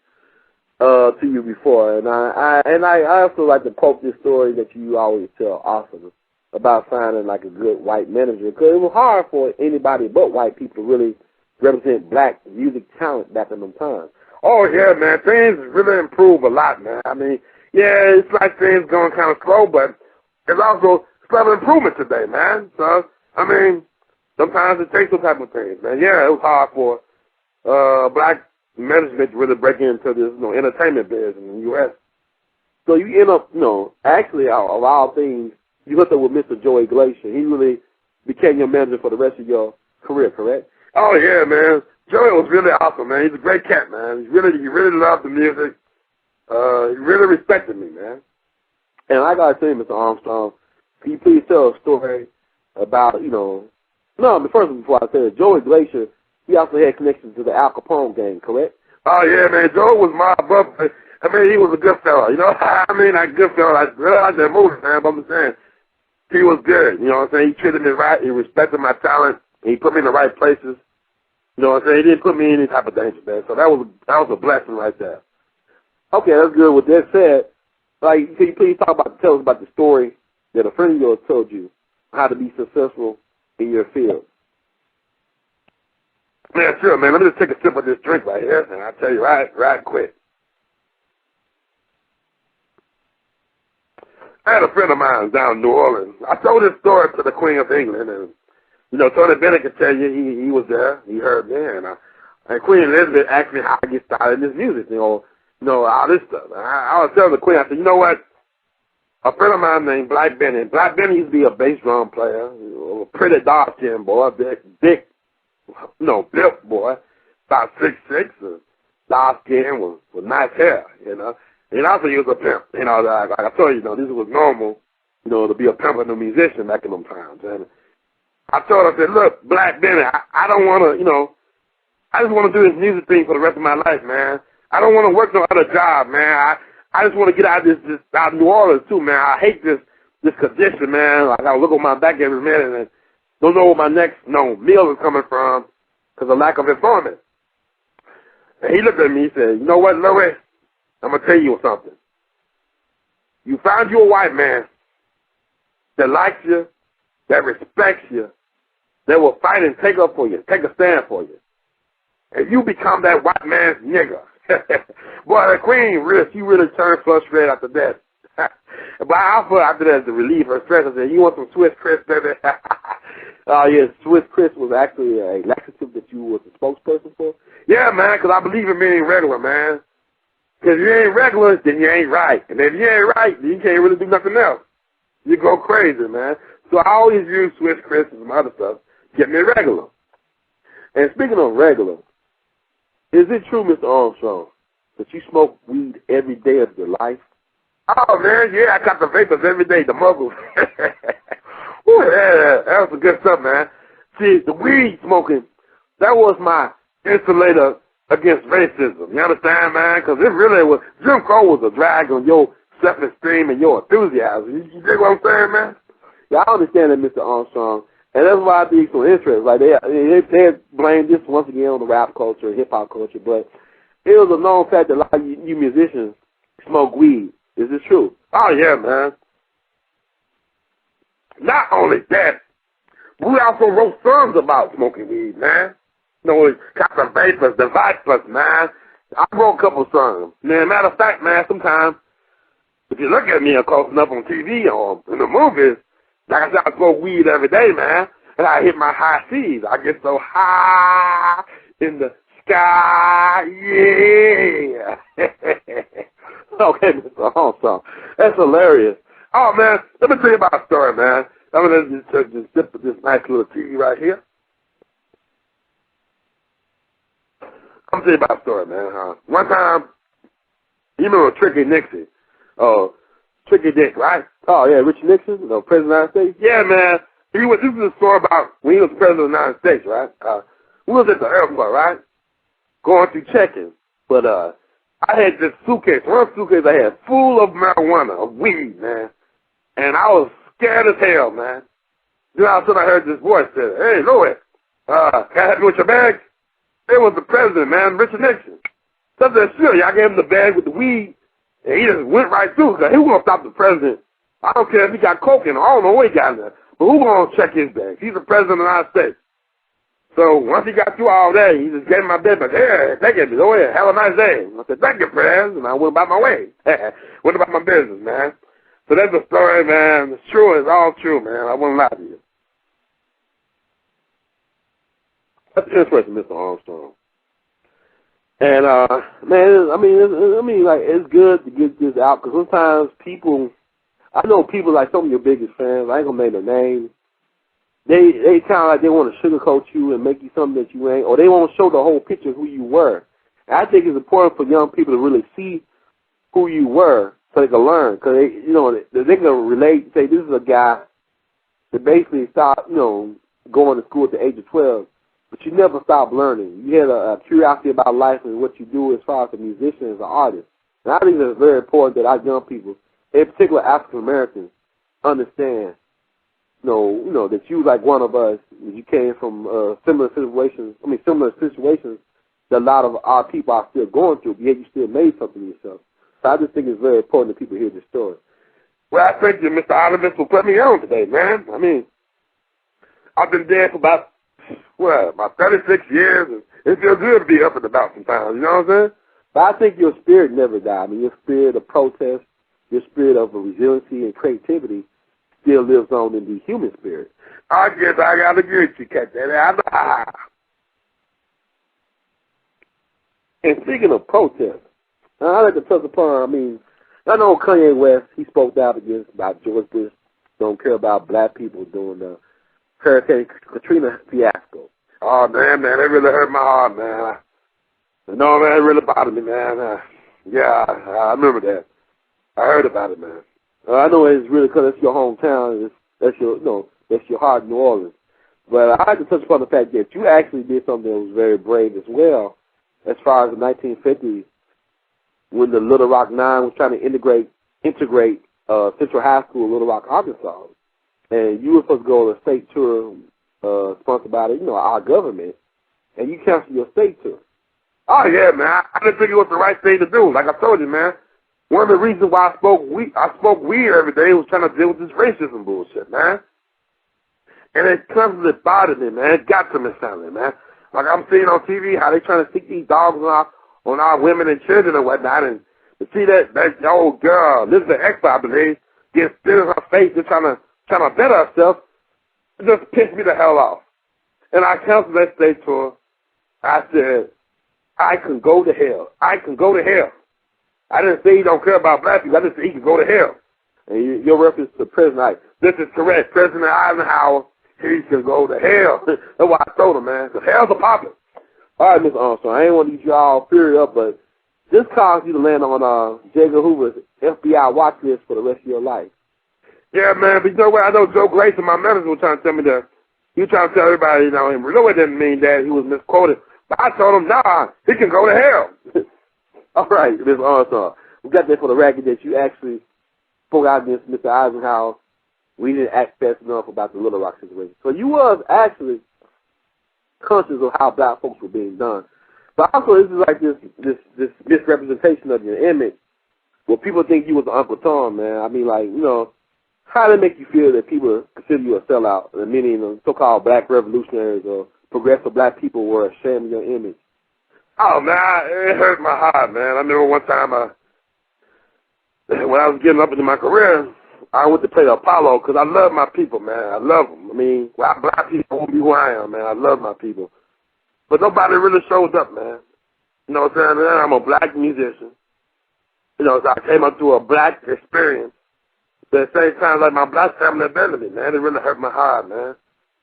to you before. And I also like to quote this story that you always tell Austin about finding like a good white manager. Because it was hard for anybody but white people to really represent black music talent back in them times. Oh, yeah, man. Things really improved a lot, man. I mean, yeah, it's like things going kind of slow, but it's also some improvement today, man. So, I mean, sometimes it takes those type of things, man. Yeah, it was hard for black management to really break into this, entertainment business in the U.S. So you end up, actually, of all things, you hooked up with Mr. Joey Glacier. He really became your manager for the rest of your career, correct? Oh, yeah, man. Joey was really awesome, man. He's a great cat, man. He really loved the music. He really respected me, man. And I got to tell you, Mr. Armstrong, can you please tell a story about, first before I say it, Joey Glacier, he also had connections to the Al Capone gang, correct? Oh, yeah, man. Joey was my brother. I mean, he was a good fella, I mean, a good fella. I really like that movie, man, but I'm saying he was good, you know what I'm saying? He treated me right. He respected my talent. He put me in the right places. You know what I'm saying? He didn't put me in any type of danger, man. So that was a blessing right there. Okay, that's good. With that said, can you please tell us about the story that a friend of yours told you how to be successful in your field? Man, sure, man. Let me just take a sip of this drink right here, and I'll tell you right quick. I had a friend of mine down in New Orleans. I told this story to the Queen of England, and Tony Bennett could tell you he was there. He heard me, and Queen Elizabeth asked me how I get started in this music, all this stuff. I was telling the Queen, I said, you know what? A friend of mine named Black Benny. Black Benny used to be a bass drum player, a pretty dark-skinned boy, big, built boy, about 6'6", dark-skinned with nice hair, And also he was a pimp, like I told you, this was normal, to be a pimp and a musician back in them times. And I told her, I said, look, Black Benny, I don't want to, I just want to do this music thing for the rest of my life, man. I don't want to work no other job, man. I just want to get out of this out of New Orleans, too, man. I hate this condition, man. Like, I look on my back every minute and don't know where my next, meal is coming from because of lack of employment. And he looked at me and said, you know what, Louis? I'm going to tell you something. You found you a white man that likes you, that respects you, that will fight and take up for you, take a stand for you. And you become that white man's nigger. Boy, the Queen, she really turned frustrated after that. But I offered after that to relieve her stress. I said, you want some Swiss Chris, baby? Yes, Swiss Chris was actually a laxative that you was the spokesperson for? Yeah, man, because I believe in being regular, man. Because if you ain't regular, then you ain't right. And if you ain't right, then you can't really do nothing else. You go crazy, man. So I always use Swiss Chris and some other stuff to get me regular. And speaking of regular, is it true, Mr. Armstrong, that you smoke weed every day of your life? Oh, man, yeah, I got the vapors every day, the muggles. Ooh, yeah, that was some good stuff, man. See, the weed smoking, that was my insulator against racism. You understand, man? Because it really was, Jim Crow was a drag on your self-esteem and your enthusiasm. You dig what I'm saying, man? Yeah, I understand that, Mr. Armstrong. And that's why I think so interesting. Like, they blame this once again on the rap culture and hip-hop culture, but it was a known fact that a lot of you musicians smoke weed. Is this true? Oh, yeah, man. Not only that, we also wrote songs about smoking weed, man. Got the vapors, the vipers, man. I wrote a couple songs. Man, matter of fact, man, sometimes if you look at me close enough on TV or in the movies, Like I said, I smoke weed every day, man, and I hit my high C's. I get so high in the sky, yeah. Okay, Mr. Armstrong, that's hilarious. Oh, man, let me tell you about a story, man. I'm going to just dip this nice little tea right here. I'm going to tell you about a story, man. One time, you remember Tricky Nixon? Tricky Dick, right? Oh, yeah, Richard Nixon, the President of the United States? Yeah, man. This is a story about when he was President of the United States, right? We was at the airport, right? Going through check-in. But I had this suitcase, one suitcase I had full of marijuana, of weed, man. And I was scared as hell, man. Then all of a sudden I heard this voice say, "Hey, Louis, can I help you with your bag?" It was the president, man, Richard Nixon. So I said, "Sure." I gave him the bag with the weed, and he just went right through, because he was going to stop the president. I don't care if he got coke in him. I don't know what he got in there. But who's going to check his bag? He's the president of the United States. So once he got through all that, he just gave me my bag, but, "Hey, thank you. Go ahead. Have a nice day." I said, "Thank you, Prez." And I went about my way. Went about my business, man. So that's the story, man. It's true. It's all true, man. I wouldn't lie to you. That's interesting, Mr. Armstrong. And, man, I mean, like, it's good to get this out, because sometimes people, I know people like some of your biggest fans, I ain't going to name their names, they kind of like they want to sugarcoat you and make you something that you ain't, or they want to show the whole picture of who you were. And I think it's important for young people to really see who you were so they can learn, because they can relate and say, this is a guy that basically stopped, going to school at the age of 12, but you never stop learning. You had a curiosity about life and what you do as far as a musician, as an artist. And I think it's very important that our young people, in particular African Americans, understand, that you like one of us, you came from similar situations that a lot of our people are still going through, but yet you still made something of yourself. So I just think it's very important that people hear this story. Well, I thank you, Mr. Oliver, for putting me on today, man. I mean, I've been dead for about 36 years, and it feels good to be up and about sometimes, you know what I'm saying? But I think your spirit never died. I mean, your spirit of protest, your spirit of resiliency and creativity still lives on in the human spirit. I guess I got to agree with you, Captain. And speaking of protest, I'd like to touch upon, I know Kanye West, he spoke out about George Bush, don't care about black people during the Hurricane Katrina fiasco. Oh, man, that really hurt my heart, man. No, man, it really bothered me, man. Yeah, I remember that. I heard about it, man. I know it's really because it's your hometown, that's your heart, New Orleans. But I like to touch upon the fact that you actually did something that was very brave as well, as far as the 1950s, when the Little Rock Nine was trying to integrate Central High School in Little Rock, Arkansas. And you were supposed to go on a state tour sponsored by our government, and you canceled your state tour. Oh, yeah, man. I didn't think it was the right thing to do. Like I told you, man, one of the reasons why I spoke weed every day was trying to deal with this racism bullshit, man. And it constantly bothered me, man. It got to me, something, man. Like I'm seeing on TV how they trying to stick these dogs on our women and children and whatnot, and to see that old girl, this is the ex, I believe, get spit in her face just trying to better herself, it just pissed me the hell off. And I canceled that state tour. I said, I can go to hell. I can go to hell. I didn't say he don't care about black people. I just said he can go to hell. And your reference to President, this is correct. President Eisenhower, he can go to hell. That's what I told him, man. Because hell's a problem. All right, Mr. Armstrong, I ain't want to get you all furious up, but this caused you to land on J. Edgar Hoover's FBI watch list for the rest of your life. Yeah, man, but you know what? I know Joe Grayson, my manager, was trying to tell me that. He was trying to tell everybody, him. It didn't mean that he was misquoted. But I told him, nah, he can go to hell. All right, Mr. Armstrong. We got that for the record that you actually spoke out against Mr. Eisenhower. We didn't act fast enough about the Little Rock situation. So you was actually conscious of how black folks were being done. But also, this is like this misrepresentation of your image where people think you was Uncle Tom, man. How did it make you feel that people consider you a sellout, and many so-called black revolutionaries or progressive black people were ashamed of your image? Oh, man, it hurt my heart, man. I remember one time when I was getting up into my career, I went to play the Apollo because I love my people, man. I love them. I mean, without black people, I won't be who I am, man. I love my people. But nobody really shows up, man. You know what I'm saying? I'm a black musician. You know, so I came up to a black experience. But at the same time, like, my black family abandoned me, man. It really hurt my heart, man.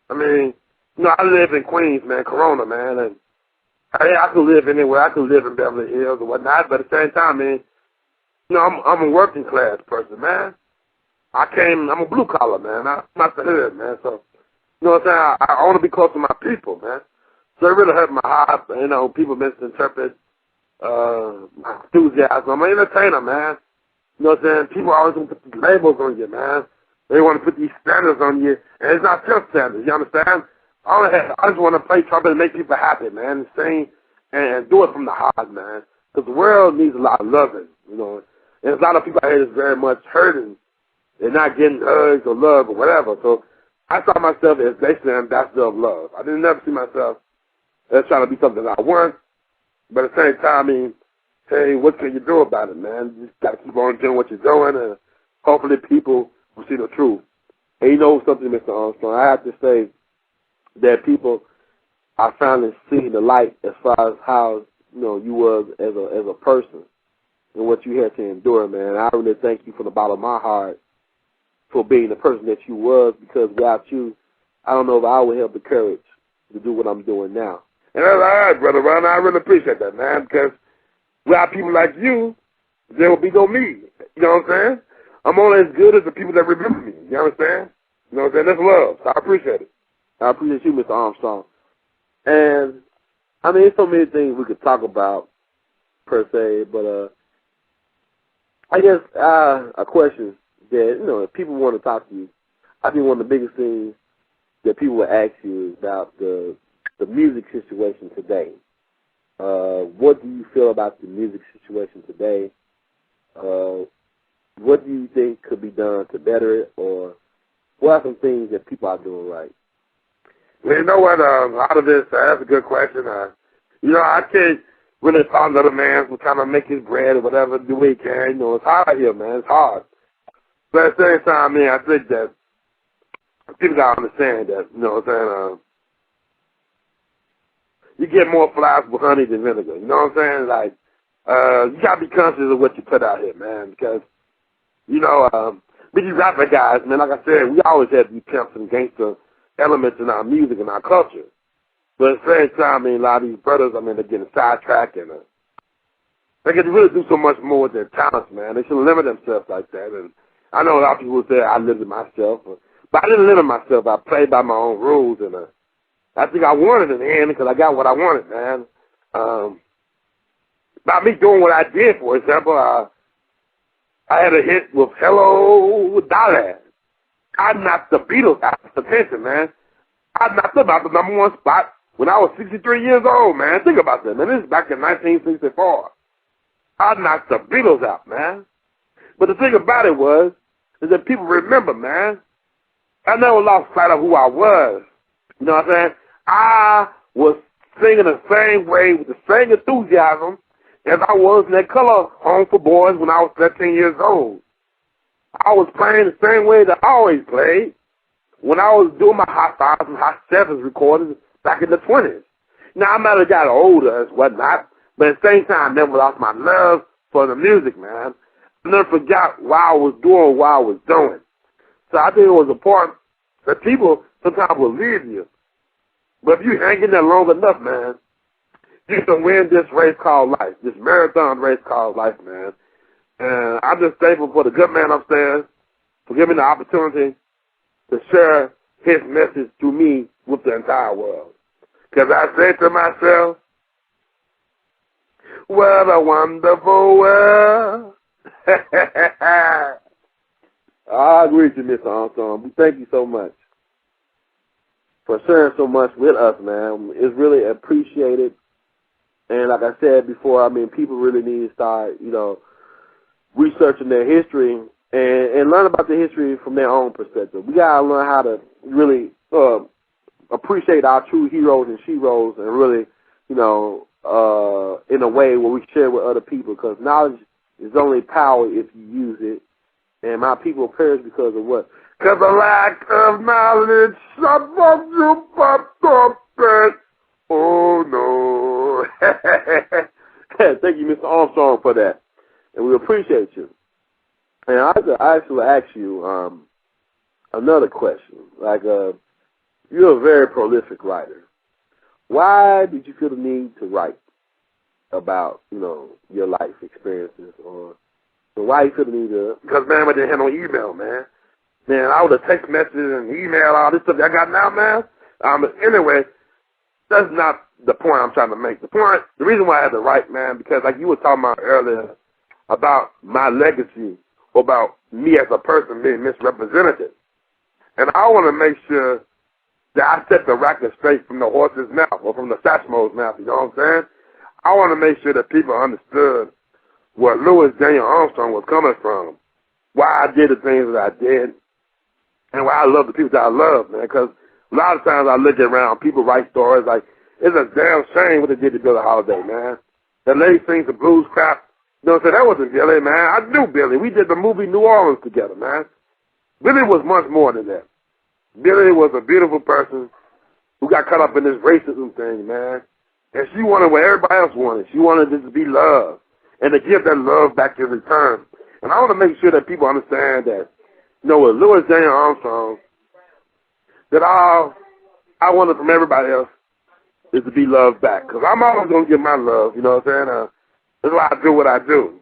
I mean, you know, I live in Queens, man, Corona, man, and I could live anywhere. I could live in Beverly Hills or whatnot, but at the same time, man, you know, I'm a working class person, man. I'm a blue collar, man. I'm not the hood, man. So, you know what I'm saying? I want to be close to my people, man. So it really hurt my heart. You know, people misinterpret my enthusiasm. I'm an entertainer, man. You know what I'm saying? People always want to put these labels on you, man. They want to put these standards on you, and it's not your standards. You understand? I just want to play trumpet and make people happy, man, and sing and do it from the heart, man. Because the world needs a lot of loving, you know. And there's a lot of people out here that's very much hurting. They're not getting hugs or love or whatever. So I saw myself as basically an ambassador of love. I didn't never see myself as trying to be something I want. But at the same time, I mean, hey, what can you do about it, man? You just got to keep on doing what you're doing, and hopefully people will see the truth. And you know something, Mr. Armstrong, I have to say that people are finally seeing the light as far as how, you know, you was as a person and what you had to endure, man. I really thank you from the bottom of my heart for being the person that you was, because without you, I don't know if I would have the courage to do what I'm doing now. And that's all right, Brother Ron. I really appreciate that, man, because without people like you, there will be no me. You know what I'm saying? I'm only as good as the people that remember me. You understand? You know what I'm saying? That's love. So I appreciate it. I appreciate you, Mr. Armstrong. And, I mean, there's so many things we could talk about, per se, but I guess a question that, you know, if people want to talk to you, I think one of the biggest things that people will ask you is about the music situation today. What do you feel about the music situation today? What do you think could be done to better it, or what are some things that people are doing right? Well, you know what, out of this, that's a good question. You know, I can't really find another man who kind of make his bread or whatever, do what he can. You know, it's hard here, man. It's hard. But at the same time, man, I think that people got to understand that, you know what I'm saying, you get more flies with honey than vinegar. You know what I'm saying? Like, you got to be conscious of what you put out here, man, because, you know, we these rapper guys, man, like I said, we always had these pimps and gangster elements in our music and our culture. But at the same time, I mean, a lot of these brothers, I mean, they're getting sidetracked, and they can really do so much more with their talents, man. They shouldn't limit themselves like that. And I know a lot of people say I limited myself, but I didn't limit myself. I played by my own rules, and I think I won it in the end because I got what I wanted, man. By me doing what I did, for example, I had a hit with Hello Dolly. I knocked the Beatles out of attention, man. I knocked them out the #1 spot when I was 63 years old, man. Think about that, man. This is back in 1964. I knocked the Beatles out, man. But the thing about it is that people remember, man. I never lost sight of who I was. You know what I'm saying? I was singing the same way with the same enthusiasm as I was in that Color Home for Boys when I was 13 years old. I was playing the same way that I always played when I was doing my Hot 5s and Hot 7s recordings back in the 20s. Now, I might have got older and whatnot, but at the same time, I never lost my love for the music, man. I never forgot why I was doing what I was doing. So I think it was important that people sometimes will leave you. But if you hang in there long enough, man, you can win this race called life, this marathon race called life, man. And I'm just thankful for the good man upstairs for giving me the opportunity to share his message through me with the entire world. Because I said to myself, what a wonderful world. I agree with you, Mr. Armstrong. We thank you so much for sharing so much with us, man. It's really appreciated. And like I said before, I mean, people really need to start, you know, researching their history and learn about the history from their own perspective. We got to learn how to really appreciate our true heroes and sheroes and really, you know, in a way where we share with other people, because knowledge is only power if you use it And my people perish because of what? Because of lack of knowledge. Some of you popped up. Oh, no. Thank you, Mr. Armstrong, for that. And we appreciate you. And I actually ask you another question. Like, you're a very prolific writer. Why did you feel the need to write about, your life experiences? Or why you feel the need to? Because, man, I didn't have no email, man. Man, all the text messages and email, all this stuff that I got now, man. Anyway, that's not the point I'm trying to make. The reason why I had to write, man, because like you were talking about earlier about my legacy, about me as a person being misrepresented. And I want to make sure that I set the record straight from the horse's mouth or from the Satchmo's mouth, you know what I'm saying? I want to make sure that people understood where Louis Daniel Armstrong was coming from, why I did the things that I did, and why I love the people that I love, man, because a lot of times I look around, people write stories like, it's a damn shame what they did to Billie Holiday, man. That lady sings the blues crap. You know what I'm saying? That wasn't Billie, man. I knew Billie. We did the movie New Orleans together, man. Billie was much more than that. Billie was a beautiful person who got caught up in this racism thing, man. And she wanted what everybody else wanted. She wanted this to be love and to give that love back in return. And I want to make sure that people understand that, with Louis Daniel Armstrong, that all I wanted from everybody else is to be loved back. Because I'm always going to give my love, you know what I'm saying? That's why I do what I do.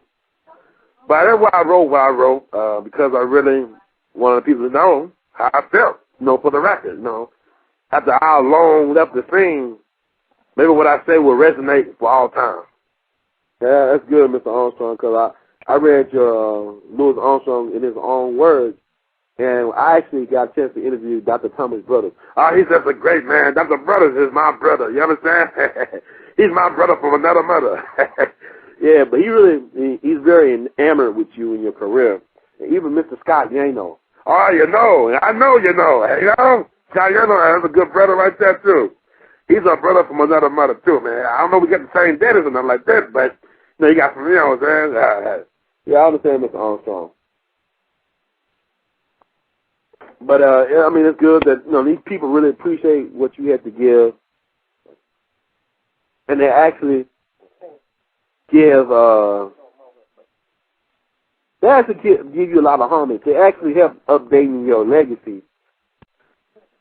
But that's why I wrote what I wrote, because I really wanted people to know how I felt, for the record, After how long left the scene, maybe what I say will resonate for all time. Yeah, that's good, Mr. Armstrong, because I read your Louis Armstrong in his own words, and I actually got a chance to interview Dr. Thomas Brothers. Oh, he's just a great man. Dr. Brothers is my brother. You understand? He's my brother from another mother. Yeah, but he's very enamored with you in your career. And even Mr. Scott Yano. Oh, I know you know. Scott Yano is a good brother right there, too. He's a brother from another mother, too, man. I don't know we got the same daddies or nothing like that, but, you got some, what I'm saying? Yeah, I understand, Mr. Armstrong. But, it's good that, these people really appreciate what you had to give. And they actually give you a lot of homage. They actually help updating your legacy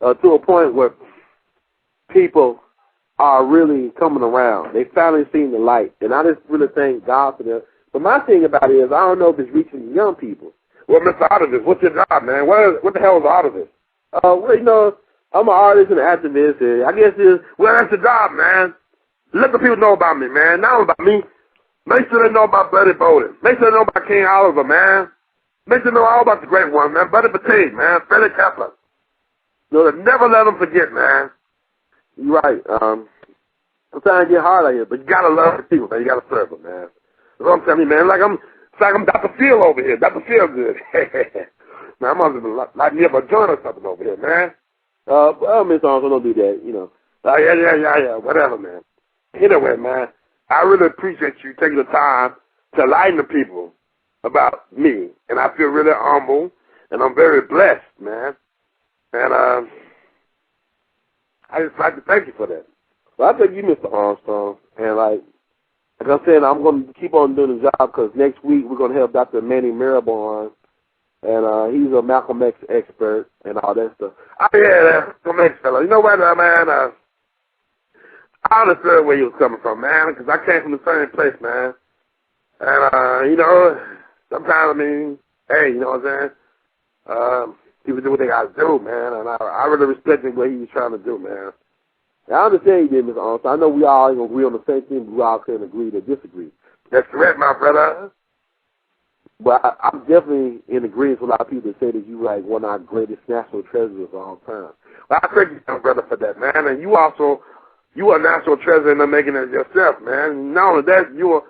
to a point where people are really coming around. They finally seen the light. And I just really thank God for that. But my thing about it is I don't know if it's reaching young people. Well, Mr. Artist, what's your job, man? What the hell is Artist? I'm an artist and an activist. And I guess that's your job, man. Let the people know about me, man. Not about me. Make sure they know about Buddy Bowden. Make sure they know about King Oliver, man. Make sure they know all about the great one, man. Buddy Petit, man. Freddie Kepler. Never let them forget, man. You're right. Sometimes it get hard out here, but you gotta love the people, man. You gotta serve them, man. That's what I'm telling you, man. It's like I'm Dr. Phil over here. Dr. Phil good. Man, I'm gonna light me up a joint or something over here, man. Well, Miss Armstrong, don't do that, Yeah. Whatever, man. Anyway, man, I really appreciate you taking the time to enlighten the people about me. And I feel really humble, and I'm very blessed, man. And I just like to thank you for that. Well, I thank you, Mr. Armstrong. And like I said, I'm going to keep on doing the job because next week we're going to have Dr. Manny Marable on. And he's a Malcolm X expert and all that stuff. Oh, yeah, Malcolm X fellow. You know what, man? I understood where you was coming from, man, because I came from the same place, man. And, sometimes, hey, you know what I'm saying? People do what they got to do, man, and I really respected what he was trying to do, man. I understand you did, Mr. Armstrong. I know we all ain't going to agree on the same thing, but we all can agree to disagree. That's correct, my brother. But I'm definitely in agreement with a lot of people that say that you like one of our greatest national treasures of all time. Well, I thank you, my brother, for that, man. And you are a national treasure in the making it yourself, man. Not only that, you're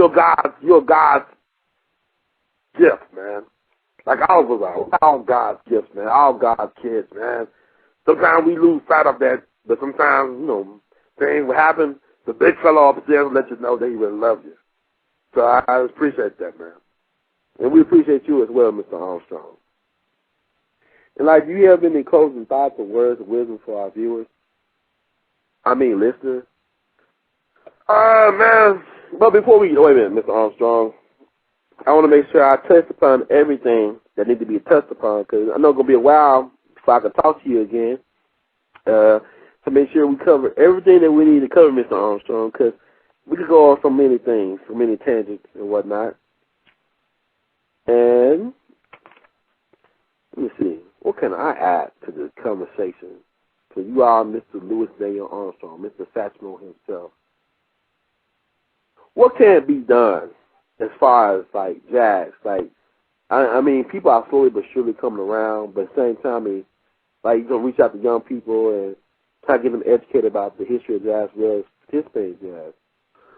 God's gift, man. Like all of us are. All God's gifts, man. All God's kids, man. Sometimes we lose sight of that, but sometimes, things will happen. The big fellow upstairs will let you know that he really loves you. So I appreciate that, man. And we appreciate you as well, Mr. Armstrong. And like, do you have any closing thoughts or words of wisdom for our viewers? Listeners? Man, but before we, wait a minute, Mr. Armstrong, I want to make sure I touch upon everything that needs to be touched upon, because I know it's going to be a while before I can talk to you again, to make sure we cover everything that we need to cover, Mr. Armstrong, because we could go on so many things, so many tangents and whatnot. And let me see, what can I add to the conversation? So you are Mr. Louis Daniel Armstrong, Mr. Satchmo himself. What can be done as far as, like, jazz? Like, people are slowly but surely coming around, but at the same time, like, you're going to reach out to young people and try to get them educated about the history of jazz, as well as participate in jazz.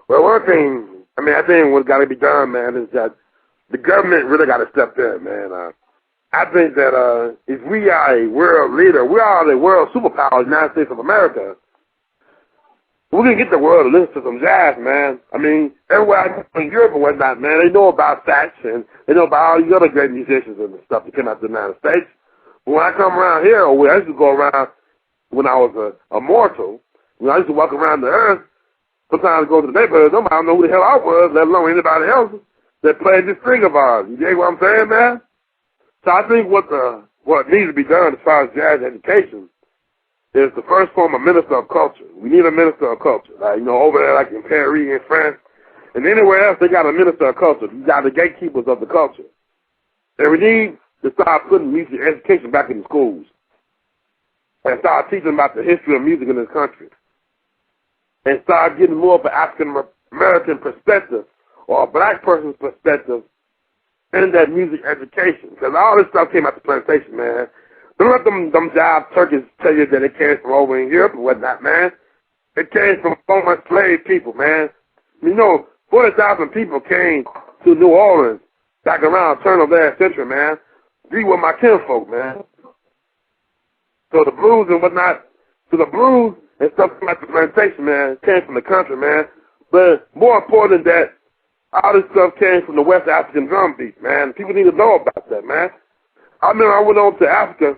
Well, one thing, I think what's got to be done, man, is that the government really got to step in, man. I think that if we are a world leader, we are the world superpower, the United States of America, we're going to get the world to listen to some jazz, man. Everywhere I go in Europe and whatnot, man, they know about Satch, and they know about all these other great musicians and stuff that came out of the United States. But when I come around here, or I used to go around when I was a mortal, when I used to walk around the earth, sometimes go to the neighborhood, nobody don't know who the hell I was, let alone anybody else that played this thing of ours. You dig what I'm saying, man? So I think what needs to be done as far as jazz education is to first form a minister of culture. We need a minister of culture. Like, over there, like in Paris in France, and anywhere else, they got a minister of culture. You got the gatekeepers of the culture. And we need to start putting music education back in the schools and start teaching about the history of music in this country and start getting more of an African-American perspective or a black person's perspective in that music education. Because all this stuff came out the plantation, man. Don't let them jive turkeys tell you that it came from over in Europe and whatnot, man. It came from former slave people, man. 40,000 people came to New Orleans back around the turn of last century, man. These were my kinfolk, man. So the blues and whatnot, and stuff came out the plantation, man, came from the country, man. But more important than that, all this stuff came from the West African drum beat, man. People need to know about that, man. I remember I went over to Africa.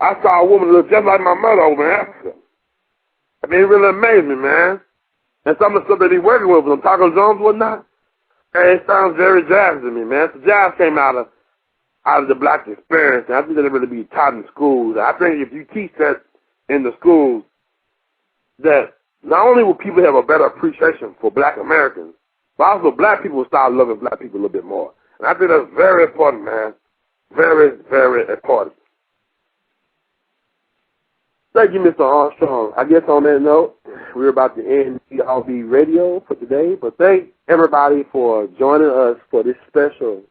I saw a woman look just like my mother over in Africa. It really amazed me, man. And some of the stuff that he's working with them taco drums and whatnot, it sounds very jazz to me, man. So jazz came out of the black experience, and I think that it really be taught in schools. I think if you teach that in the schools, that not only will people have a better appreciation for black Americans, but also black people will start loving black people a little bit more. And I think that's very important, man. Very, very important. Thank you, Mr. Armstrong. I guess on that note, we're about to end WLB Radio for today. But thank everybody for joining us for this special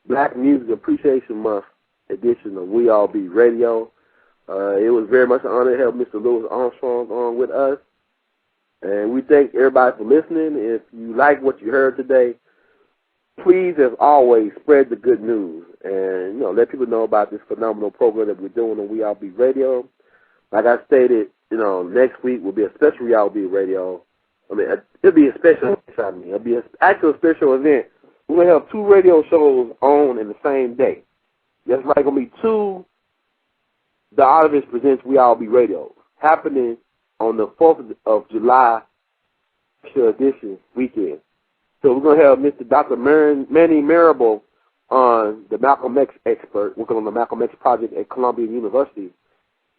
Black Music Appreciation Month edition of We All Be Radio. It was very much an honor to have Mr. Louis Armstrong on with us. And we thank everybody for listening. If you like what you heard today, please, as always, spread the good news and, let people know about this phenomenal program that we're doing on We All Be Radio. Like I stated, next week will be a special We All Be Radio. It'll be a special, it'll be an actual special event. We're going to have 2 radio shows on in the same day. That's right, going to be 2 The Artist Presents We All Be Radio happening on the 4th of July special edition weekend. So we're going to have Mr. Dr. Manny Marable on the Malcolm X expert, working on the Malcolm X project at Columbia University.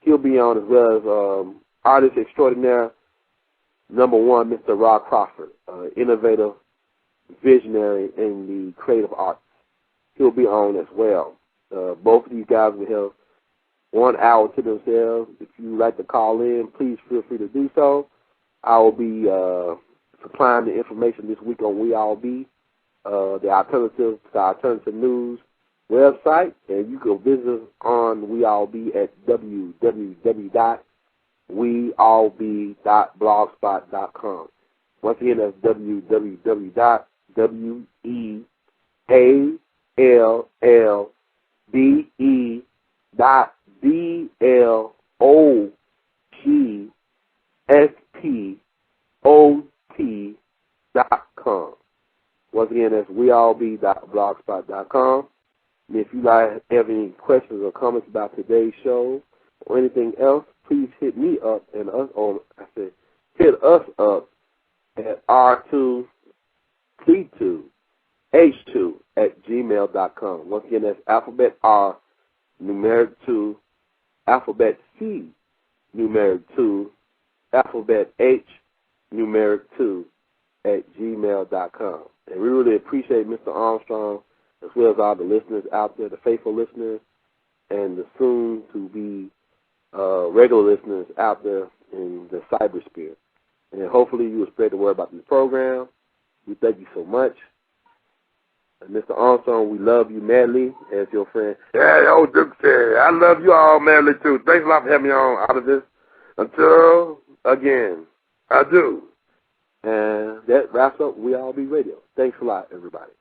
He'll be on as well as artist extraordinaire #1, Mr. Rod Crawford, innovative visionary in the creative arts. He'll be on as well. Both of these guys will have 1 hour to themselves. If you like to call in, please feel free to do so. I will be supplying the information this week on We All Be, the alternative news website, and you can visit us on We All Be at www.weallbe.blogspot.com. Once again, that's www.weallbe.blogspot.com. Once again, that's weallbe.blogspot.com. And if you have any questions or comments about today's show or anything else, please hit me up and us on. I said, hit us up at r2c2h2@gmail.com. Once again, that's alphabet R, numeric 2, alphabet C, numeric 2, alphabet H, numeric 2@gmail.com. And we really appreciate Mr. Armstrong, as well as all the listeners out there, the faithful listeners, and the soon-to-be regular listeners out there in the cybersphere. And hopefully you will spread the word about this program. We thank you so much. And Mr. Armstrong, we love you madly as your friend. Yeah, old Duke said, I love you all madly, too. Thanks a lot for having me on out of this. Until again, I do. And that wraps up We All Be Radio. Thanks a lot, everybody.